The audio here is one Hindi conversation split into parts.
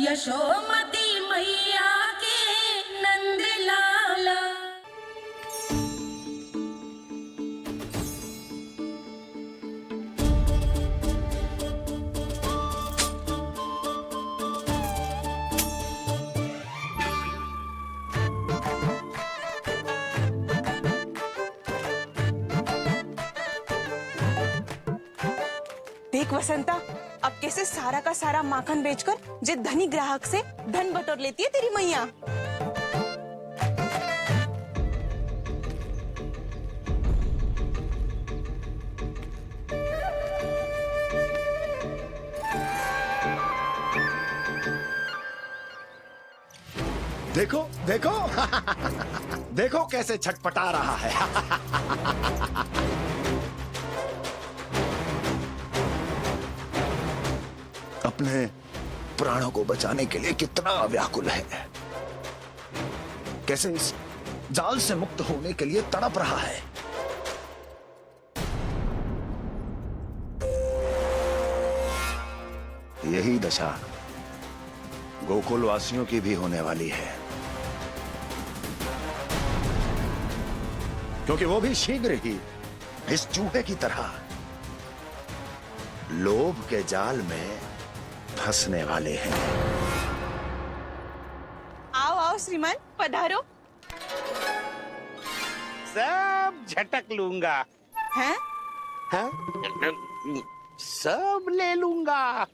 यशोमती मैया के नंद लाला। देख वसंता, अब कैसे सारा का सारा माखन बेचकर जो धनी ग्राहक से धन बटोर लेती है तेरी मैया। देखो देखो देखो कैसे छटपटा रहा है। अपने प्राणों को बचाने के लिए कितना व्याकुल है, कैसे इस जाल से मुक्त होने के लिए तड़प रहा है। यही दशा गोकुल वासियों की भी होने वाली है, क्योंकि वो भी शीघ्र ही इस चूहे की तरह लोभ के जाल में फंसने वाले हैं। आओ आओ श्रीमान, पधारो। सब झटक लूंगा। हैं? हाँ? सब ले लूंगा।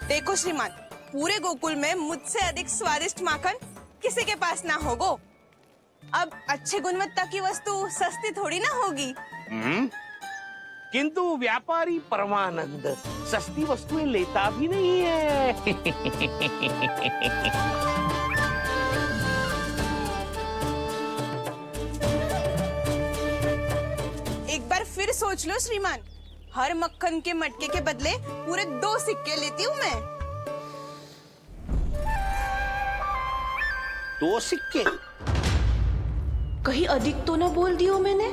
देखो श्रीमान, पूरे गोकुल में मुझसे अधिक स्वादिष्ट माखन किसी के पास ना होगो। अब अच्छे गुणवत्ता की वस्तु सस्ती थोड़ी ना होगी। किंतु व्यापारी परमानंद सस्ती वस्तुएं लेता भी नहीं है। एक बार फिर सोच लो श्रीमान, हर मक्खन के मटके के बदले पूरे 2 सिक्के लेती हूँ मैं। 2 सिक्के? कहीं अधिक तो ना बोल दियो मैंने?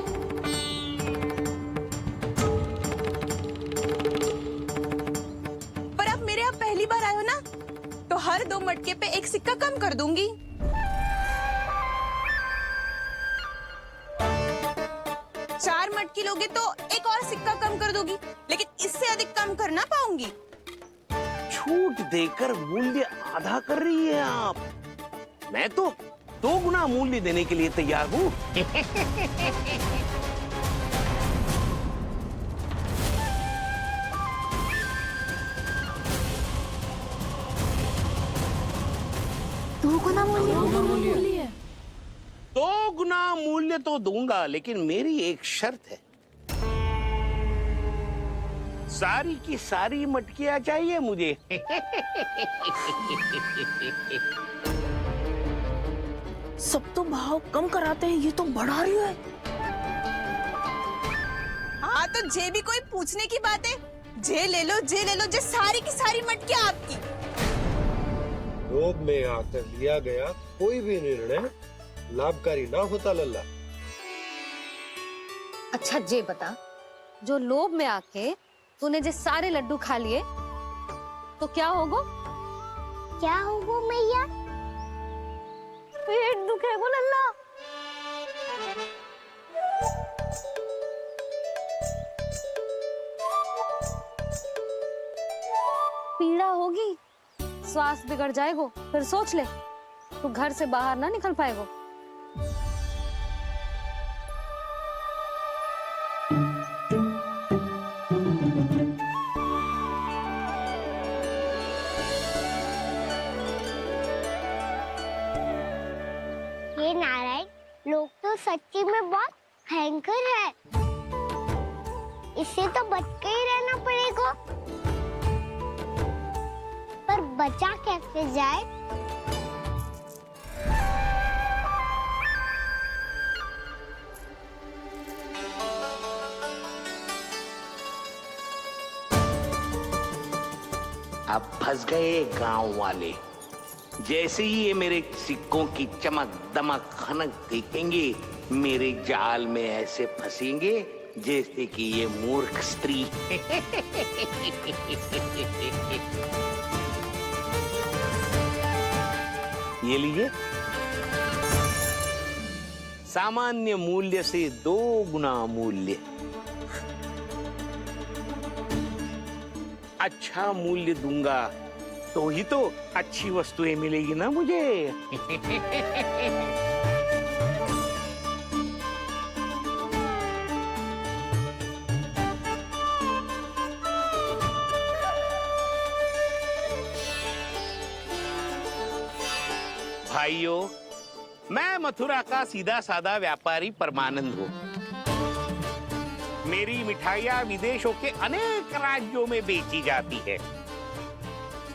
पर अब मेरे यहाँ पहली बार आए हो ना, तो हर 2 मटके पे 1 सिक्का कम कर दूंगी। चार मटकी लोगे तो 1 और सिक्का कम कर दोगी, लेकिन इससे अधिक कम कर ना पाऊंगी। छूट देकर मूल्य आधा कर रही है आप। मैं तो 2 गुना मूल्य देने के लिए तैयार हूँ। दो गुना मूल्य? 2 गुना मूल्य तो दूंगा, लेकिन मेरी एक शर्त है। सारी की सारी मटकियां चाहिए मुझे। सब तो भाव कम कराते हैं, ये तो बढ़ा रही है। हाँ तो जे भी कोई पूछने की बात है, जे ले लो, जे ले लो, जे सारी की सारी मटकियां आपकी। लोभ में आकर लिया गया कोई भी निर्णय लाभकारी ना होता लल्ला। अच्छा जे बता, जो लोभ में आके तूने जो सारे लड्डू खा लिए तो क्या होगा? क्या होगा मैया? पेट दुखेगा लल्ला। पीड़ा होगी, स्वास्थ्य बिगड़ जाएगा। फिर सोच ले, तू घर से बाहर ना निकल पाएगा। ये नारायण, लोग तो सच्ची में बहुत भयंकर है। इससे तो बच के ही रहना पड़ेगा। पर बचा कैसे जाए? अब फंस गए गांव वाले। जैसे ही ये मेरे सिक्कों की चमक दमक खनक देखेंगे, मेरे जाल में ऐसे फंसेंगे जैसे कि ये मूर्ख स्त्री। ये लीजिए, सामान्य मूल्य से 2 गुना मूल्य। अच्छा मूल्य दूंगा तो ही तो अच्छी वस्तुएं मिलेगी ना मुझे। भाइयों, मैं मथुरा का सीधा साधा व्यापारी परमानंद हूँ। मेरी मिठाइयाँ विदेशों के अनेक राज्यों में बेची जाती है,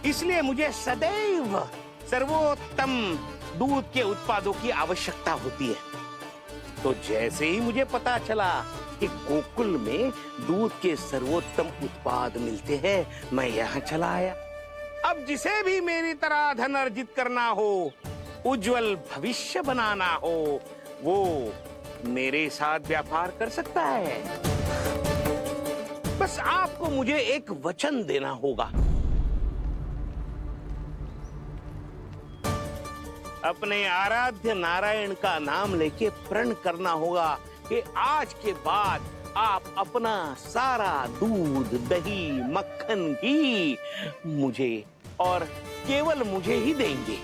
इसलिए मुझे सदैव सर्वोत्तम दूध के उत्पादों की आवश्यकता होती है। तो जैसे ही मुझे पता चला कि गोकुल में दूध के सर्वोत्तम उत्पाद मिलते हैं, मैं यहाँ चला आया। अब जिसे भी मेरी तरह धन अर्जित करना हो, उज्जवल भविष्य बनाना हो, वो मेरे साथ व्यापार कर सकता है। बस आपको मुझे एक वचन देना होगा। अपने आराध्य नारायण का नाम लेके प्रण करना होगा कि आज के बाद आप अपना सारा दूध, दही, मक्खन, घी मुझे और केवल मुझे ही देंगे।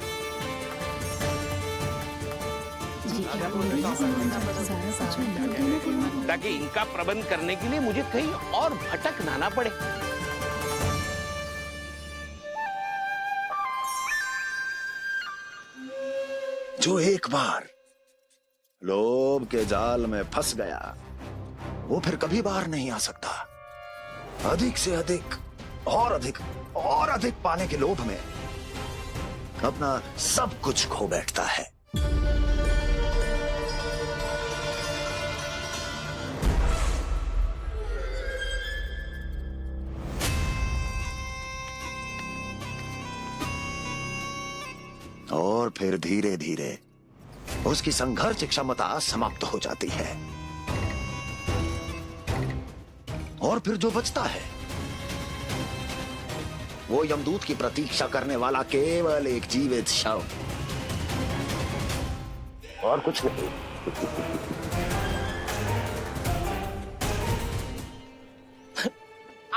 ताकि इनका प्रबंध करने के लिए मुझे कहीं और भटकना ना पड़े। जो एक बार लोभ के जाल में फंस गया, वो फिर कभी बाहर नहीं आ सकता। अधिक से अधिक और अधिक और अधिक पाने के लोभ में अपना सब कुछ खो बैठता है। और फिर धीरे धीरे उसकी संघर्ष क्षमता समाप्त हो जाती है, और फिर जो बचता है वो यमदूत की प्रतीक्षा करने वाला केवल एक जीवित शव, और कुछ नहीं।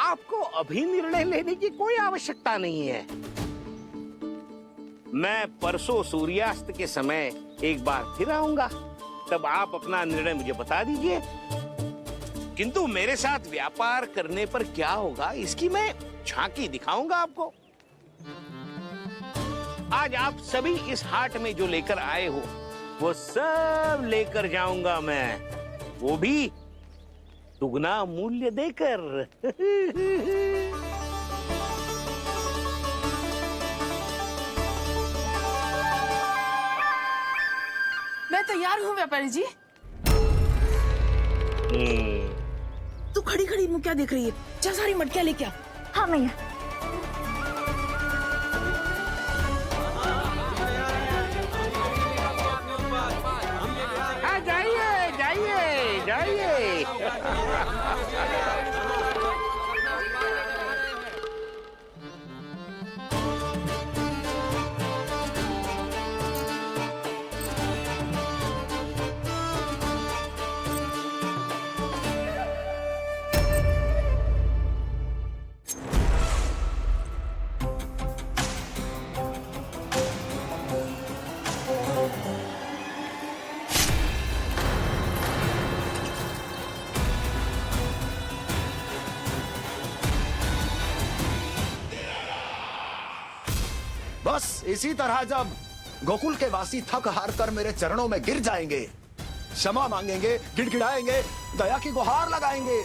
आपको अभी निर्णय लेने की कोई आवश्यकता नहीं है। मैं परसों सूर्यास्त के समय एक बार फिर आऊंगा, तब आप अपना निर्णय मुझे बता दीजिए। किंतु मेरे साथ व्यापार करने पर क्या होगा, इसकी मैं झांकी दिखाऊंगा आपको। आज आप सभी इस हाट में जो लेकर आए हो, वो सब लेकर जाऊंगा मैं, वो भी दुगना मूल्य देकर। मैं तैयार हूँ व्यापारी जी। तू खड़ी खड़ी मुँह क्या देख रही है? जा सारी मटकियाँ लेके आ। हाँ भैया। हाँ, जाइए जाइए जाइए। बस इसी तरह जब गोकुल के वासी थक हार कर मेरे चरणों में गिर जाएंगे, क्षमा मांगेंगे, गिड़गिड़ाएंगे, दया की गुहार लगाएंगे,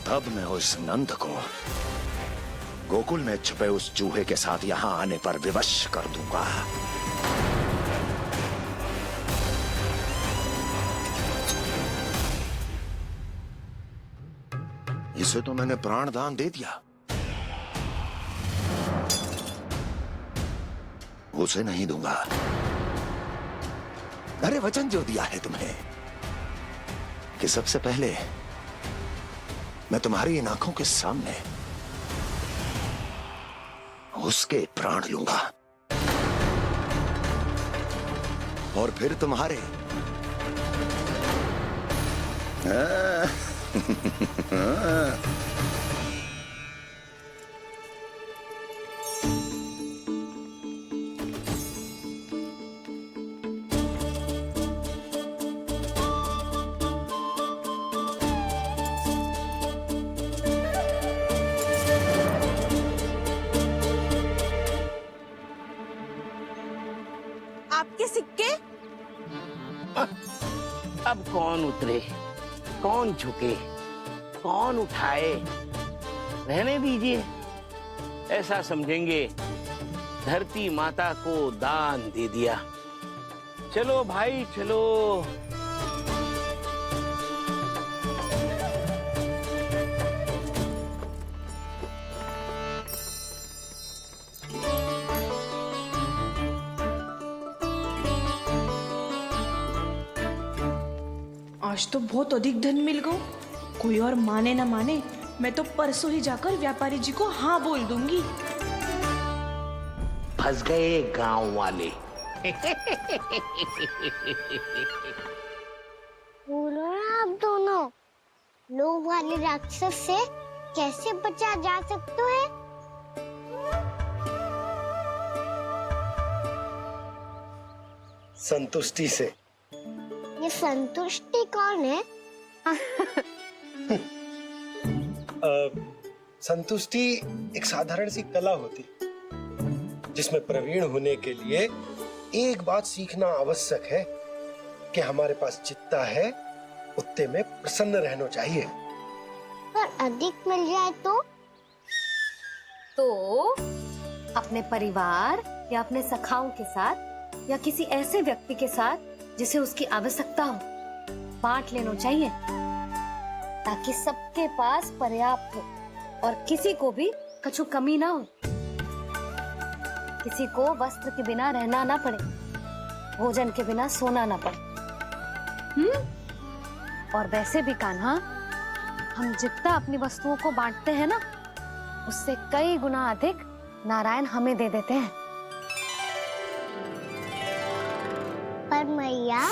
तब मैं उस नंद को गोकुल में छुपे उस चूहे के साथ यहां आने पर विवश कर दूंगा। इसे तो मैंने प्राण दान दे दिया, उसे नहीं दूंगा। अरे वचन जो दिया है तुम्हें कि सबसे पहले मैं तुम्हारी इन आंखों के सामने उसके प्राण लूंगा और फिर तुम्हारे। आपके सिक्के? अब कौन उतरे, कौन झुके, कौन उठाए? रहने दीजिए, ऐसा समझेंगे धरती माता को दान दे दिया। चलो भाई चलो। आज तो बहुत अधिक धन मिल गया। कोई और माने ना माने, मैं तो परसों ही जाकर व्यापारी जी को हाँ बोल दूंगी। फंस गए गांव वाले। बोलो ना आप दोनों, लोभ वाले राक्षस से कैसे बचा जा सकते हैं? संतुष्टि से। ये संतुष्टि कौन है? संतुष्टि एक साधारण सी कला होती जिसमें प्रवीण होने के लिए एक बात सीखना आवश्यक है कि हमारे पास जितना है उतने में प्रसन्न रहना चाहिए। पर अधिक मिल जाए तो अपने परिवार या अपने सखाओं के साथ या किसी ऐसे व्यक्ति के साथ जिसे उसकी आवश्यकता हो बांट लेना चाहिए, ताकि सबके पास पर्याप्त हो और किसी को भी कछु कमी ना हो, किसी को वस्त्र के बिना रहना ना पड़े, भोजन के बिना सोना ना पड़े। और वैसे भी कान्हा, हम जितना अपनी वस्तुओं को बांटते हैं ना, उससे कई गुना अधिक नारायण हमें दे देते हैं। पर मैया।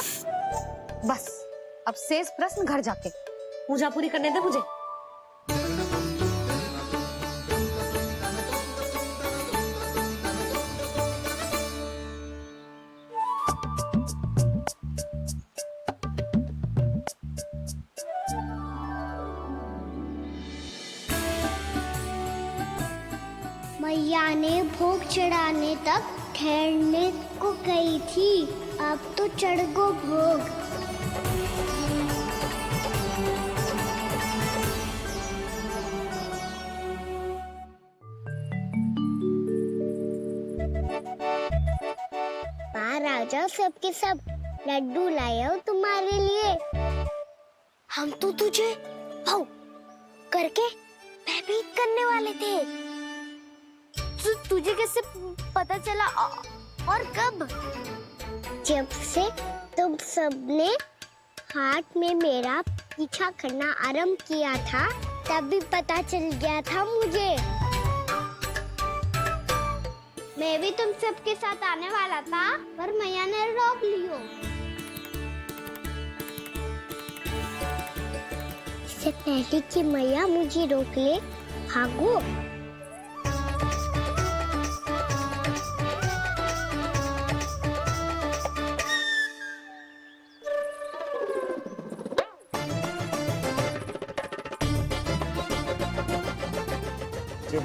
बस अब शेष प्रश्न घर जाके पूजा पूरी करने दे मुझे। मैया ने भोग चढ़ाने तक ठहरने को कही थी, अब तो चढ़ गो भोग। बाहर आ जाओ, सबके सब लड्डू लाए हो तुम्हारे लिए। हम तो तुझे भाव करके भयभीत करने वाले थे। तुझे कैसे पता चला और कब? जब से तुम सबने हाथ में मेरा पीछा करना आरंभ किया था, तभी पता चल गया था मुझे। मैं भी तुम सबके साथ आने वाला था, पर मैया ने रोक लियो। इससे पहले कि मैया मुझे रोक ले, भागो।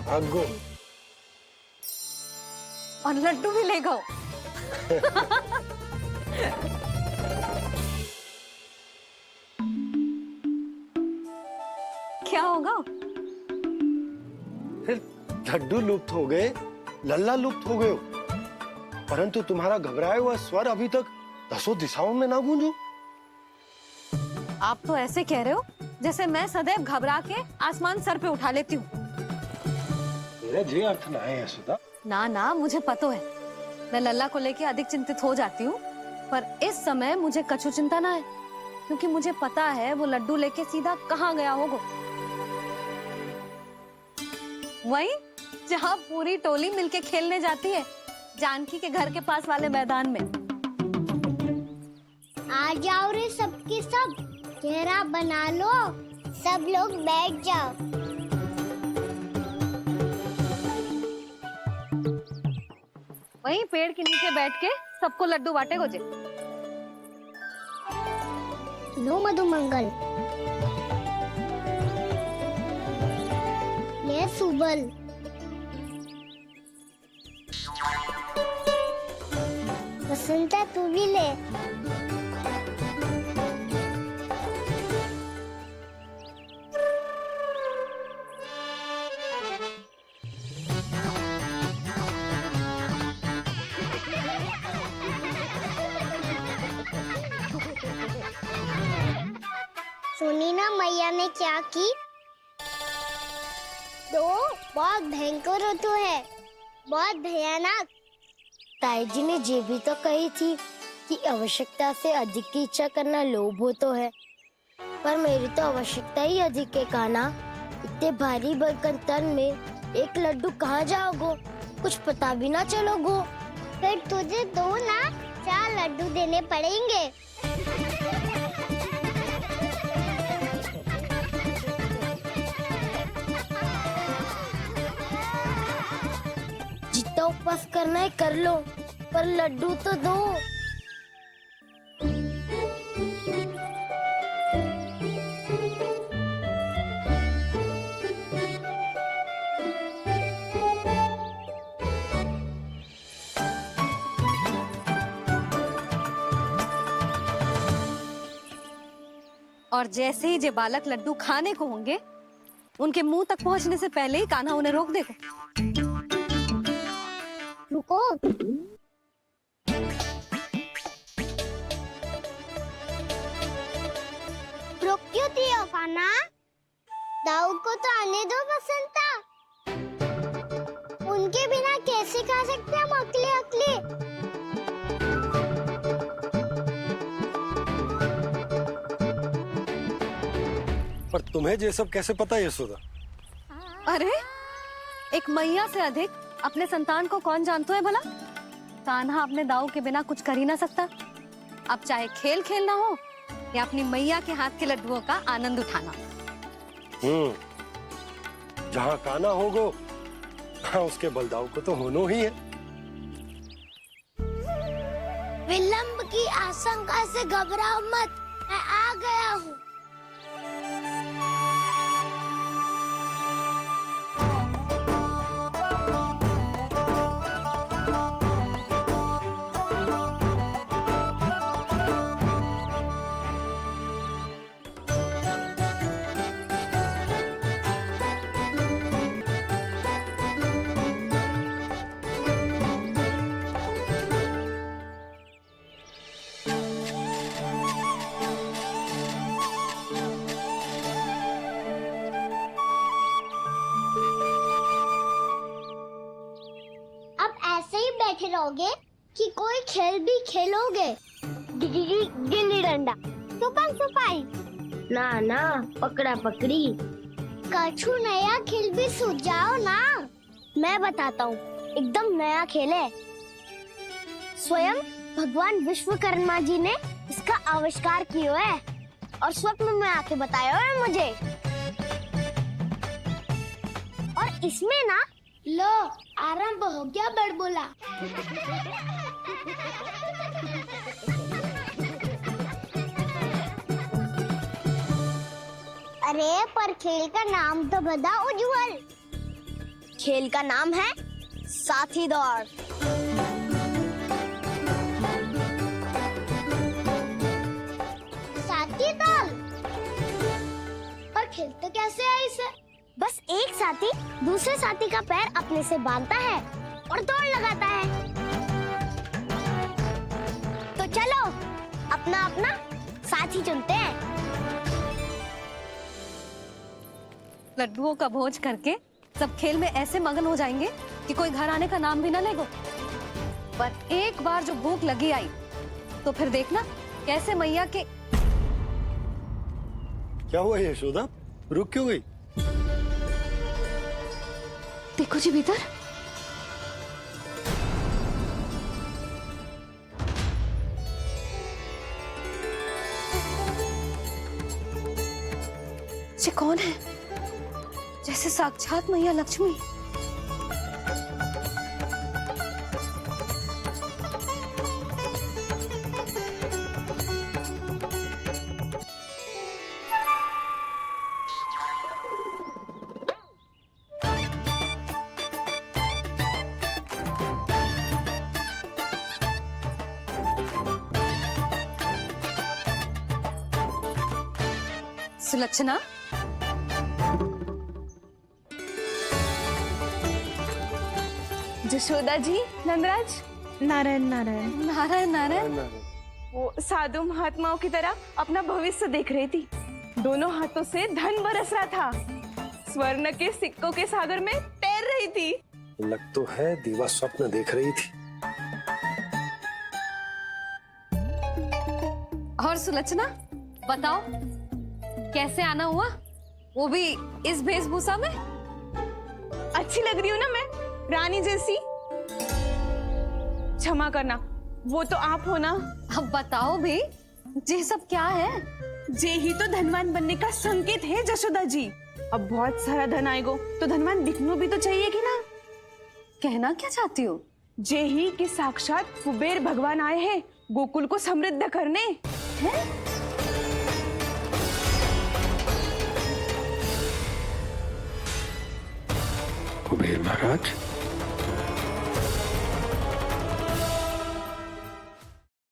भागो। और लड्डू भी ले गो। क्या होगा? लड्डू लुप्त हो गए, लल्ला लुप्त हो गए, परंतु तुम्हारा घबराया हुआ स्वर अभी तक 10 दिशाओं में ना गूंजो। आप तो ऐसे कह रहे हो जैसे मैं सदैव घबरा के आसमान सर पे उठा लेती हूँ। मेरा जे अर्थ ना है सुधा। ना ना, मुझे पता है। मैं लल्ला को लेके अधिक चिंतित हो जाती हूँ, पर इस समय मुझे कछु चिंता ना है, क्योंकि मुझे पता है वो लड्डू लेके सीधा कहाँ गया होगा। वहीं जहाँ पूरी टोली मिलके खेलने जाती है, जानकी के घर के पास वाले मैदान में। आ जाओ रे सबके सब, घेरा बना लो, सब लोग बैठ जाओ। वहीं पेड़ के नीचे बैठ के सबको लड्डू बांटे गोजे। लो मधुमंगल, ये सुबल, बसंता तू भी ले। सुनी ना मैया ने क्या की? तो बहुत भयंकर ऋतु है, बहुत भयानक। ताई जी ने ये भी तो कही थी कि आवश्यकता से अधिक की इच्छा करना लोभ हो तो है, पर मेरी तो आवश्यकता ही अधिक है कान्हा। इतने भारी बर्तन तन में एक लड्डू कहाँ जाओगो, कुछ पता भी ना चलोगो। फिर तुझे 2 ना 4 लड्डू देने पड़ेंगे। जितना उपवास करना है कर लो, पर लड्डू तो दो। और जैसे ही जे बालक लड्डू खाने को होंगे, उनके मुंह तक पहुंचने से पहले ही कान्हा उन्हें रोक देगा। रुको, रोक क्यों दिया कान्हा? दाऊ को तो आने दो बसंता, उनके बिना कैसे खा सकते हम अकेले अकेले? पर तुम्हें ये सब कैसे पता है यशोदा? अरे, एक मैया से अधिक अपने संतान को कौन जानता है भला? कान्हा अपने दाऊ के बिना कुछ कर ही ना सकता। अब चाहे खेल खेलना हो या अपनी मैया के हाथ के लड्डुओं का आनंद उठाना। जहाँ कान्हा होगो, हाँ उसके बलदाऊ को तो होनो ही है। विलंब की आशंका से घबराओ मत, मैं आ गया हूँ। बैठे रहोगे कि कोई खेल भी खेलोगे? गिल्ली डंडा, छुपन छुपाई, ना ना पकड़ा पकड़ी, कछु नया खेल भी सुझाओ ना। मैं बताता हूँ, एकदम नया खेल है। स्वयं भगवान विश्वकर्मा जी ने इसका आविष्कार किया है और स्वप्न में आके बताया है मुझे। और इसमें ना, लो आरंभ हो गया बड़बोला। अरे पर खेल का नाम तो बता उज्जवल। खेल का नाम है साथी दौड़। साथी दौड़? पर खेलते कैसे है इसे? बस एक साथी दूसरे साथी का पैर अपने से बांधता है और दौड़ लगाता है। तो चलो अपना अपना साथी चुनते हैं। लड्डुओं का भोज करके सब खेल में ऐसे मगन हो जाएंगे कि कोई घर आने का नाम भी ना लेगो। पर एक बार जो भूख लगी आई तो फिर देखना कैसे मैया के। क्या हुआ यशोदा, रुक क्यों गई? देखो जी भीतर। ये कौन है? जैसे साक्षात मैया लक्ष्मी। सुलक्षणा, जशोदा जी, नंदराज, नारायण नारायण। नारायण नारायण। वो साधु महात्माओं की तरह अपना भविष्य देख रही थी। दोनों हाथों से धन बरस रहा था। स्वर्ण के सिक्कों के सागर में तैर रही थी। लग तो है दीवा स्वप्न देख रही थी। और सुलक्षणा बताओ कैसे आना हुआ, वो भी इस वेशभूषा में? अच्छी लग रही हूँ ना मैं, रानी जैसी? क्षमा करना, वो तो आप हो ना। अब बताओ भी ये सब क्या है? जे ही तो धनवान बनने का संकेत है जशोदा जी। अब बहुत सारा धन आएगा तो धनवान दिखना भी तो चाहिए कि ना। कहना क्या चाहती हो? जे ही कि साक्षात कुबेर भगवान आए हैं गोकुल को समृद्ध करने। हैं? कुबेर महाराज,